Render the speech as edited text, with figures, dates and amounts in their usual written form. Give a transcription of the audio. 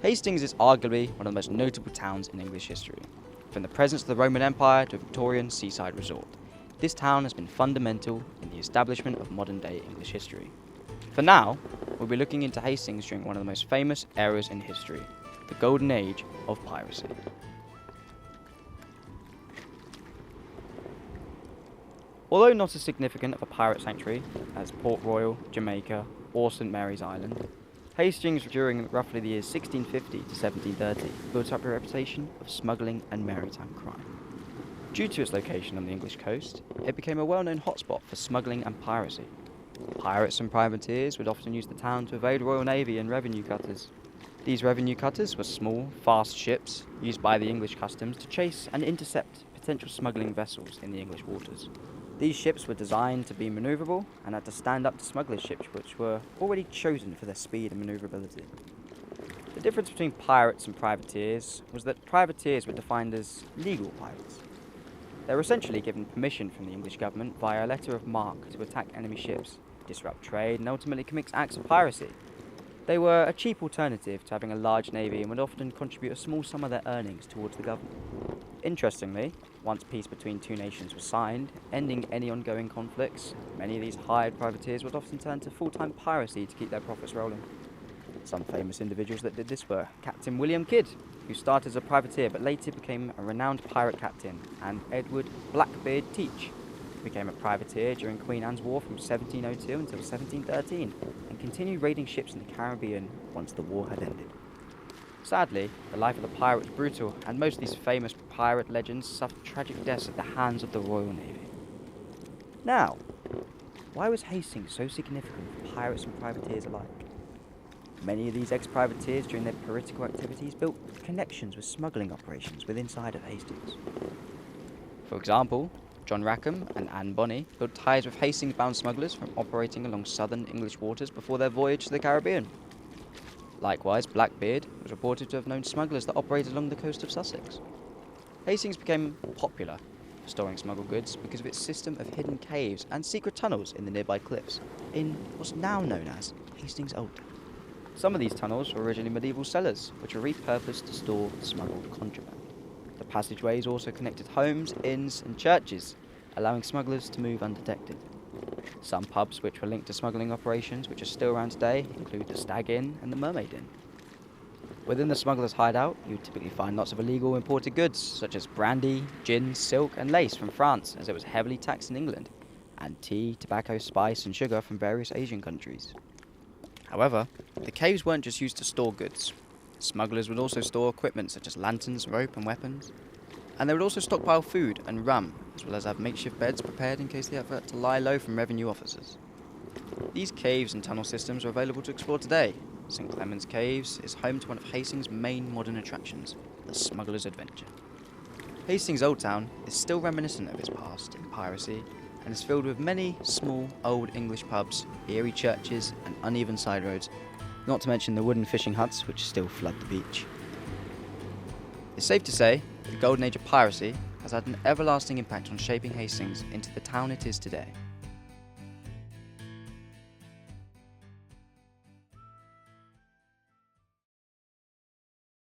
Hastings is arguably one of the most notable towns in English history. From the presence of the Roman Empire to a Victorian seaside resort, this town has been fundamental in the establishment of modern-day English history. For now, we'll be looking into Hastings during one of the most famous eras in history, the Golden Age of piracy. Although not as significant of a pirate sanctuary as Port Royal, Jamaica, or St Mary's Island, Hastings during roughly the years 1650 to 1730 built up a reputation of smuggling and maritime crime. Due to its location on the English coast, it became a well-known hotspot for smuggling and piracy. Pirates and privateers would often use the town to evade Royal Navy and revenue cutters. These revenue cutters were small, fast ships used by the English customs to chase and intercept potential smuggling vessels in the English waters. These ships were designed to be manoeuvrable and had to stand up to smugglers' ships which were already chosen for their speed and manoeuvrability. The difference between pirates and privateers was that privateers were defined as legal pirates. They were essentially given permission from the English government via a letter of marque to attack enemy ships, disrupt trade and ultimately commit acts of piracy. They were a cheap alternative to having a large navy and would often contribute a small sum of their earnings towards the government. Interestingly, once peace between two nations was signed, ending any ongoing conflicts, many of these hired privateers would often turn to full-time piracy to keep their profits rolling. Some famous individuals that did this were Captain William Kidd, who started as a privateer but later became a renowned pirate captain, and Edward Blackbeard Teach, who became a privateer during Queen Anne's War from 1702 until 1713 and continued raiding ships in the Caribbean once the war had ended. Sadly, the life of the pirate was brutal, and most of these famous pirate legends suffered tragic deaths at the hands of the Royal Navy. Now, why was Hastings so significant for pirates and privateers alike? Many of these ex-privateers during their piratical activities built connections with smuggling operations within inside of Hastings. For example, John Rackham and Anne Bonny built ties with Hastings-bound smugglers from operating along southern English waters before their voyage to the Caribbean. Likewise, Blackbeard was reported to have known smugglers that operated along the coast of Sussex. Hastings became popular for storing smuggled goods because of its system of hidden caves and secret tunnels in the nearby cliffs, in what's now known as Hastings Old Town. Some of these tunnels were originally medieval cellars, which were repurposed to store smuggled contraband. The passageways also connected homes, inns, and churches, allowing smugglers to move undetected. Some pubs which were linked to smuggling operations, which are still around today, include the Stag Inn and the Mermaid Inn. Within the smugglers' hideout, you would typically find lots of illegal imported goods, such as brandy, gin, silk, and lace from France, as it was heavily taxed in England, and tea, tobacco, spice, and sugar from various Asian countries. However, the caves weren't just used to store goods. Smugglers would also store equipment such as lanterns, rope, and weapons. And they would also stockpile food and rum, as well as have makeshift beds prepared in case they ever had to lie low from revenue officers. These caves and tunnel systems are available to explore today. St Clement's Caves is home to one of Hastings' main modern attractions, the Smuggler's Adventure. Hastings Old Town is still reminiscent of its past in piracy, and is filled with many small old English pubs, eerie churches, and uneven side roads, not to mention the wooden fishing huts which still flood the beach. It's safe to say that the golden age of piracy has had an everlasting impact on shaping Hastings into the town it is today.